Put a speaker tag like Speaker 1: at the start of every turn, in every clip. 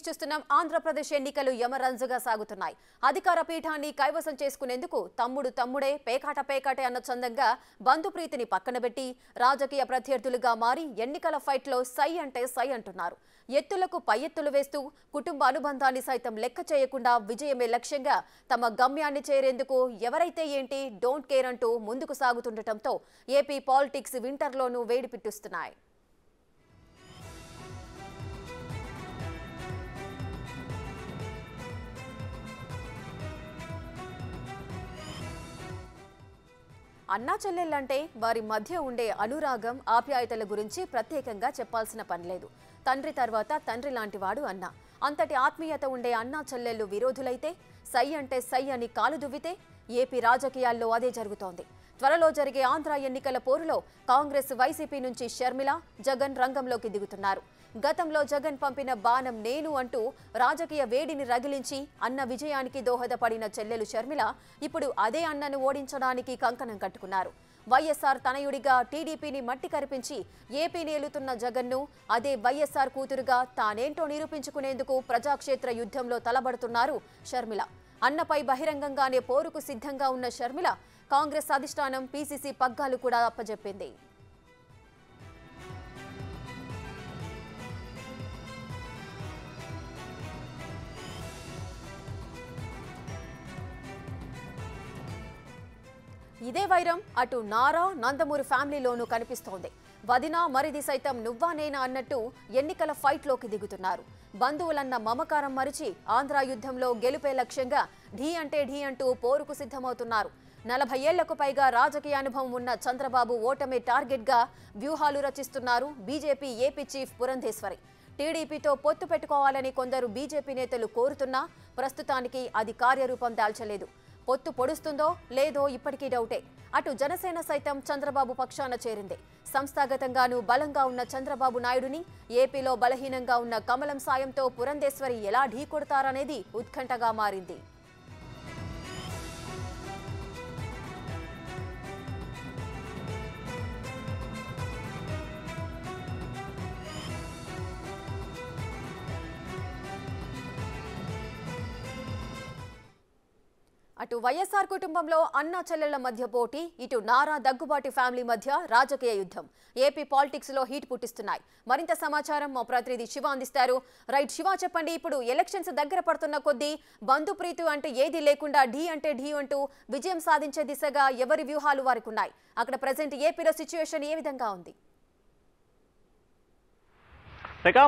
Speaker 1: News చూస్తున్నాం. ఆంధ్రప్రదేశ్ ఎన్నికలు యమరంజుగా సాగుతున్నాయి. అధికార పీఠాన్ని కైవసం చేసుకునేందుకు తమ్ముడే పేకాటే అన్న చందంగా బంధుప్రీతిని పక్కనబెట్టి రాజకీయ ప్రత్యర్థులుగా మారి ఎన్నికల ఫైట్లో సై అంటే సై అంటున్నారు. ఎత్తులకు పై ఎత్తులు వేస్తూ కుటుంబ అనుబంధాన్ని సైతం లెక్క చేయకుండా విజయమే లక్ష్యంగా తమ గమ్యాన్ని చేరేందుకు ఎవరైతే ఏంటి డోంట్ కేర్ అంటూ ముందుకు సాగుతుండటంతో ఏపీ పాలిటిక్స్ వింటర్లోనూ వేడి పిట్టిస్తున్నాయి. అన్నా చెల్లెళ్ళంటే వారి మధ్య ఉండే అనురాగం ఆప్యాయతల గురించి ప్రత్యేకంగా చెప్పాల్సిన పనిలేదు. తండ్రి తర్వాత తండ్రి లాంటివాడు అన్న. అంతటి ఆత్మీయత ఉండే అన్నా చెల్లెళ్ళు విరోధులైతే సై అంటే సై అని కాలు దువ్వితే ఏపీ రాజకీయాల్లో అదే జరుగుతోంది. త్వరలో జరిగే ఆంధ్ర ఎన్నికల పోరులో కాంగ్రెస్ వైసీపీ నుంచి షర్మిల జగన్ రంగంలోకి దిగుతున్నారు. గతంలో జగన్ పంపిన బాణం నేను అంటూ రాజకీయ వేడిని రగిలించి అన్న విజయానికి దోహదపడిన చెల్లెలు షర్మిల ఇప్పుడు అదే అన్నను ఓడించడానికి కంకణం కట్టుకున్నారు. వైఎస్ఆర్ తనయుడిగా టీడీపీని మట్టి కరిపించి ఏపీని ఏలుతున్న జగన్ను అదే వైఎస్ఆర్ కూతురుగా తానేంటో నిరూపించుకునేందుకు ప్రజాక్షేత్ర యుద్ధంలో తలబడుతున్నారు షర్మిల. అన్నపై బహిరంగంగానే పోరుకు సిద్ధంగా ఉన్న షర్మిల కాంగ్రెస్ అధిష్టానం పీసీసీ పగ్గాలు కూడా అప్పజెప్పింది. ఇదే వైరం అటు నారా నందమూరి ఫ్యామిలీలోనూ కనిపిస్తోంది. వదినా మరిది సైతం నువ్వా నేనా అన్నట్టు ఎన్నికల ఫైట్లోకి దిగుతున్నారు. బంధువులన్న మమకారం మరిచి ఆంధ్ర యుద్ధంలో గెలుపే లక్ష్యంగా ఢీ అంటే ఢీ అంటూ పోరుకు సిద్ధమవుతున్నారు. 40 ఏళ్లకు పైగా రాజకీయ అనుభవం ఉన్న చంద్రబాబు ఓటమే టార్గెట్గా వ్యూహాలు రచిస్తున్నారు బీజేపీ ఏపీ చీఫ్ పురంధేశ్వరి. టీడీపీతో పొత్తు పెట్టుకోవాలని కొందరు బీజేపీ నేతలు కోరుతున్నా ప్రస్తుతానికి అది కార్యరూపం దాల్చలేదు. పొత్తు పొడుస్తుందో లేదో ఇప్పటికీ డౌటే. అటు జనసేన సైతం చంద్రబాబు పక్షాన చేరింది. సంస్థాగతంగానూ బలంగా ఉన్న చంద్రబాబు నాయుడుని ఏపీలో బలహీనంగా ఉన్న కమలం సాయంతో పురంధేశ్వరి ఎలా ఢీకొడతారనేది ఉత్కంఠగా మారింది. అటు వైఎస్ఆర్ కుటుంబంలో అన్నా చెల్లెళ్ల మధ్య పోటీ, ఇటు నారా దగ్గుబాటి ఫ్యామిలీ మధ్య రాజకీయ యుద్ధం ఏపీ పాలిటిక్స్ లో హీట్ పుట్టిస్తున్నాయి. మరింత సమాచారం మా ప్రతినిధి శివ అందిస్తారు. రైట్ శివ, చెప్పండి. ఇప్పుడు ఎలక్షన్స్ దగ్గర పడుతున్న కొద్దీ బంధుప్రీతి అంటే ఏది లేకుండా ఢీ అంటే ఢీ అంటూ విజయం సాధించే దిశగా ఎవరి వ్యూహాలు వారికి ఉన్నాయి? అక్కడ ప్రెసెంట్ ఏపీలో సిచ్యువేషన్ ఏ విధంగా ఉంది?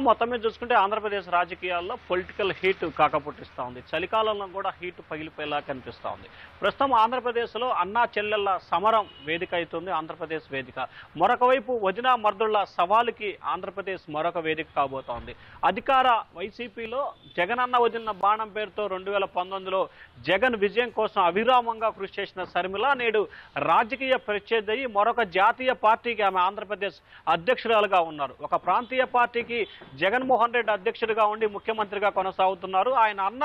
Speaker 2: మొత్తం మీద చూసుకుంటే ఆంధ్రప్రదేశ్ రాజకీయాల్లో పొలిటికల్ హీట్ కాకపుట్టిస్తూ ఉంది. చలికాలంలో కూడా హీట్ పగిలిపోయేలా కనిపిస్తూ ఉంది. ప్రస్తుతం ఆంధ్రప్రదేశ్లో అన్నా చెల్లెళ్ల సమరం వేదిక అవుతుంది ఆంధ్రప్రదేశ్ వేదిక. మరొక వైపు వదినా మర్దుళ్ల సవాలుకి ఆంధ్రప్రదేశ్ మరొక వేదిక కాబోతోంది. అధికార వైసీపీలో జగన్ అన్న వదిలిన బాణం పేరుతో 2019లో జగన్ విజయం కోసం అవిరామంగా కృషి చేసిన షర్మిల నేడు రాజకీయ ప్రత్యర్థి మరొక జాతీయ పార్టీకి ఆమె ఆంధ్రప్రదేశ్ అధ్యక్షురాలుగా ఉన్నారు. ఒక ప్రాంతీయ పార్టీకి జగన్మోహన్ రెడ్డి అధ్యక్షుడిగా ఉండి ముఖ్యమంత్రిగా కొనసాగుతున్నారు. ఆయన అన్న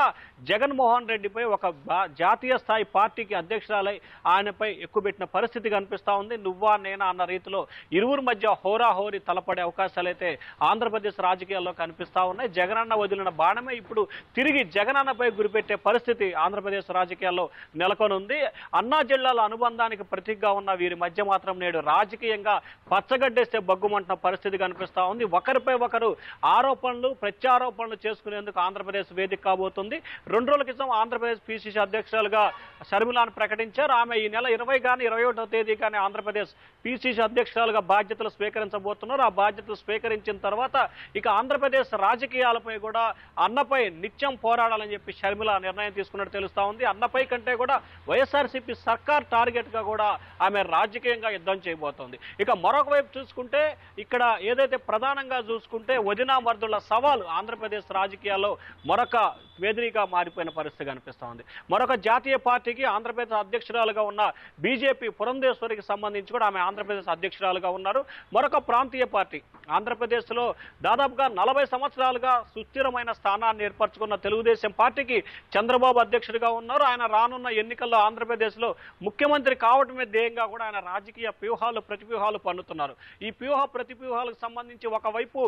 Speaker 2: జగన్మోహన్ రెడ్డిపై ఒక జాతీయ స్థాయి పార్టీకి అధ్యక్షురాలై ఆయనపై ఎక్కుపెట్టిన పరిస్థితి కనిపిస్తా ఉంది. నువ్వా నేనా అన్న రీతిలో ఇరువురి మధ్య హోరాహోరీ తలపడే అవకాశాలైతే ఆంధ్రప్రదేశ్ రాజకీయాల్లో కనిపిస్తా ఉన్నాయి. జగనన్న వదిలిన బాణమే ఇప్పుడు తిరిగి జగనన్నపై గురిపెట్టే పరిస్థితి ఆంధ్రప్రదేశ్ రాజకీయాల్లో నెలకొనుంది. అన్నా జిల్లాల అనుబంధానికి ప్రతీకగా ఉన్న వీరి మధ్య మాత్రం నేడు రాజకీయంగా పచ్చగడ్డేస్తే బగ్గుమంటున్న పరిస్థితి కనిపిస్తా ఉంది. ఒకరిపై ఒకరు ఆరోపణలు ప్రత్యారోపణలు చేసుకునేందుకు ఆంధ్రప్రదేశ్ వేదిక కాబోతుంది. 2 రోజుల క్రితం ఆంధ్రప్రదేశ్ పీసీసీ అధ్యక్షులుగా షర్మిలాను ప్రకటించారు. ఆమె ఈ నెల 20 కానీ 21వ తేదీ కానీ ఆంధ్రప్రదేశ్ పీసీసీ అధ్యక్షులుగా బాధ్యతలు స్వీకరించబోతున్నారు. ఆ బాధ్యతలు స్వీకరించిన తర్వాత ఇక ఆంధ్రప్రదేశ్ రాజకీయాలపై కూడా అన్నపై నిత్యం పోరాడాలని చెప్పి షర్మిల నిర్ణయం తీసుకున్నట్టు తెలుస్తా ఉంది. అన్నపై కంటే కూడా వైఎస్ఆర్సీపీ సర్కార్ టార్గెట్ గా కూడా ఆమె రాజకీయంగా యుద్ధం చేయబోతోంది. ఇక మరొక వైపు చూసుకుంటే ఇక్కడ ఏదైతే ప్రధానంగా చూసుకుంటే వదినా మర్దుళ్ల సవాలు ఆంధ్రప్రదేశ్ రాజకీయాల్లో మరొక వేదికగా మారిపోయిన పరిస్థితి కనిపిస్తూ ఉంది. మరొక జాతీయ పార్టీకి ఆంధ్రప్రదేశ్ అధ్యక్షురాలుగా ఉన్న బీజేపీ పురంధేశ్వరికి సంబంధించి కూడా ఆమె ఆంధ్రప్రదేశ్ అధ్యక్షురాలుగా ఉన్నారు. మరొక ప్రాంతీయ పార్టీ ఆంధ్రప్రదేశ్లో దాదాపుగా 40 సంవత్సరాలుగా సుస్థిరమైన స్థానాన్ని ఏర్పరచుకున్న తెలుగుదేశం పార్టీకి చంద్రబాబు అధ్యక్షుడిగా ఉన్నారు. ఆయన రానున్న ఎన్నికల్లో ఆంధ్రప్రదేశ్లో ముఖ్యమంత్రి కావడమే ధ్యేయంగా కూడా ఆయన రాజకీయ వ్యూహాలు ప్రతివ్యూహాలు పన్నుతున్నారు. ఈ వ్యూహ ప్రతివ్యూహాలకు సంబంధించి ఒకవైపు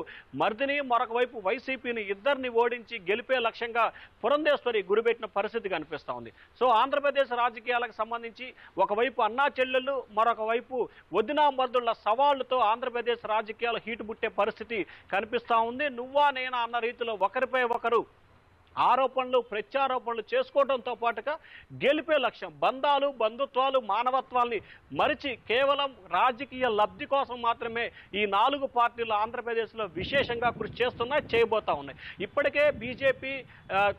Speaker 2: మర్దిని మరొక వైపు వైసీపీని ఇద్దరిని ఓడించి గెలిపే లక్ష్యంగా పురంధేశ్వరి గురిపెట్టిన పరిస్థితి కనిపిస్తూ ఉంది. సో ఆంధ్రప్రదేశ్ రాజకీయాలకు సంబంధించి ఒకవైపు అన్నా చెల్లెళ్ళు, మరొక వైపు వదినా మర్దుళ్ల సవాళ్లతో ఆంధ్రప్రదేశ్ రాజకీయాలు హీటు పుట్టే పరిస్థితి కనిపిస్తూ ఉంది. నువ్వా నేనా అన్న రీతిలో ఒకరిపై ఒకరు ఆరోపణలు ప్రత్యారోపణలు చేసుకోవడంతో పాటుగా గెలిపే లక్ష్యం బంధాలు బంధుత్వాలు మానవత్వాల్ని మరిచి కేవలం రాజకీయ లబ్ధి కోసం మాత్రమే ఈ 4 పార్టీలు ఆంధ్రప్రదేశ్లో విశేషంగా కృషి చేస్తున్నాయి, చేయబోతా ఉన్నాయి. ఇప్పటికే బీజేపీ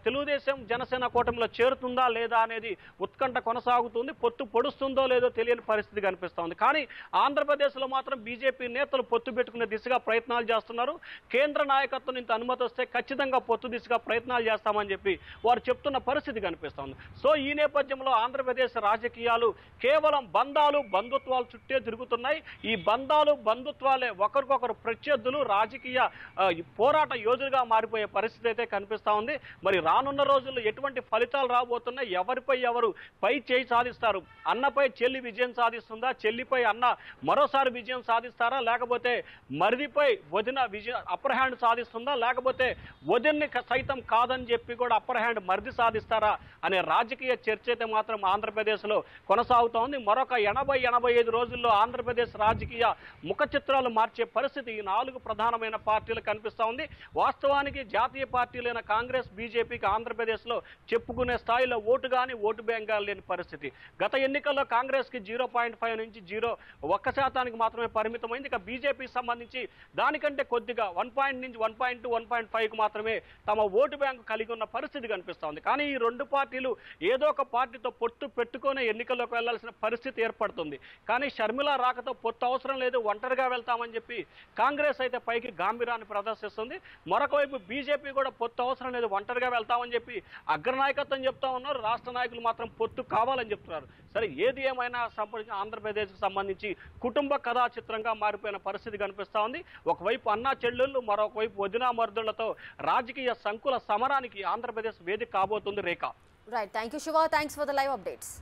Speaker 2: తెలుగుదేశం జనసేన కూటమిలో చేరుతుందా లేదా అనేది ఉత్కంఠ కొనసాగుతుంది. పొత్తు పొడుస్తుందో లేదో తెలియని పరిస్థితి కనిపిస్తోంది. కానీ ఆంధ్రప్రదేశ్లో మాత్రం బీజేపీ నేతలు పొత్తు పెట్టుకునే దిశగా ప్రయత్నాలు చేస్తున్నారు. కేంద్ర నాయకత్వం ఇంత అనుమతి వస్తే ఖచ్చితంగా పొత్తు దిశగా ప్రయత్నాలు చేస్తామని చెప్పి వారు చెప్తున్న పరిస్థితి కనిపిస్తోంది. సో ఈ నేపథ్యంలో ఆంధ్రప్రదేశ్ రాజకీయాలు కేవలం బంధాలు బంధుత్వాలు చుట్టే తిరుగుతున్నాయి. ఈ బంధాలు బంధుత్వాలే ఒకరికొకరు ప్రత్యర్థులు, రాజకీయ పోరాట యోధులుగా మారిపోయే పరిస్థితి అయితే కనిపిస్తూ ఉంది. మరి రానున్న రోజుల్లో ఎటువంటి ఫలితాలు రాబోతున్నాయి, ఎవరిపై ఎవరు పై చేయి సాధిస్తారు, అన్నపై చెల్లి విజయం సాధిస్తుందా, చెల్లిపై అన్న మరోసారి విజయం సాధిస్తారా, లేకపోతే మరిదిపై వదిన విజయం అప్పర్ హ్యాండ్ సాధిస్తుందా, లేకపోతే వదిన్ని సైతం కాదని చెప్పి కూడా అప్పర్ హ్యాండ్ మరిది సాధిస్తారా అనే రాజకీయ చర్చ అయితే మాత్రం ఆంధ్రప్రదేశ్లో కొనసాగుతోంది. మరొక 80-85 రోజుల్లో ఆంధ్రప్రదేశ్ రాజకీయ ముఖ చిత్రాలు మార్చే పరిస్థితి ఈ 4 ప్రధానమైన పార్టీలు కనిపిస్తూ ఉంది. వాస్తవానికి జాతీయ పార్టీలైన కాంగ్రెస్ బీజేపీకి ఆంధ్రప్రదేశ్లో చెప్పుకునే స్థాయిలో ఓటు కానీ ఓటు బ్యాంక్ లేని పరిస్థితి. గత ఎన్నికల్లో కాంగ్రెస్కి 0.5 నుంచి 1% మాత్రమే పరిమితమైంది. ఇక బీజేపీకి సంబంధించి దానికంటే కొద్దిగా 1 నుంచి 1.2 1.5 మాత్రమే తమ ఓటు బ్యాంకు కలిగి ఉన్న పరిస్థితి కనిపిస్తోంది. కానీ ఈ 2 పార్టీలు ఏదో ఒక పార్టీతో పొత్తు పెట్టుకునే ఎన్నికల్లోకి వెళ్లాల్సిన పరిస్థితి ఏర్పడుతుంది. కానీ షర్మిల రాకతో పొత్తు అవసరం లేదు, ఒంటరిగా వెళ్తామని చెప్పి కాంగ్రెస్ అయితే పైకి గాంభీర్యాన్ని ప్రదర్శిస్తుంది. మరొక వైపు బీజేపీ కూడా పొత్తు అవసరం లేదు, ఒంటరిగా వెళ్తామని చెప్పి అగ్రనాయకత్వం చెప్తా ఉన్నారు. రాష్ట్ర నాయకులు మాత్రం పొత్తు కావాలని చెప్తున్నారు. సరే ఏది ఏమైనా ఆంధ్రప్రదేశ్కి సంబంధించి కుటుంబ కథా చిత్రంగా మారిపోయిన పరిస్థితి కనిపిస్తూ ఉంది. ఒకవైపు అన్నా చెల్లెళ్ళు, మరొక వైపు వదినా మర్దుళ్లతో రాజకీయ సంకుల సమరానికి ఆంధ్రప్రదేశ్ వేదిక కాబోతుంది. Rekha.
Speaker 1: Right, thank you Siva, thanks for the live updates.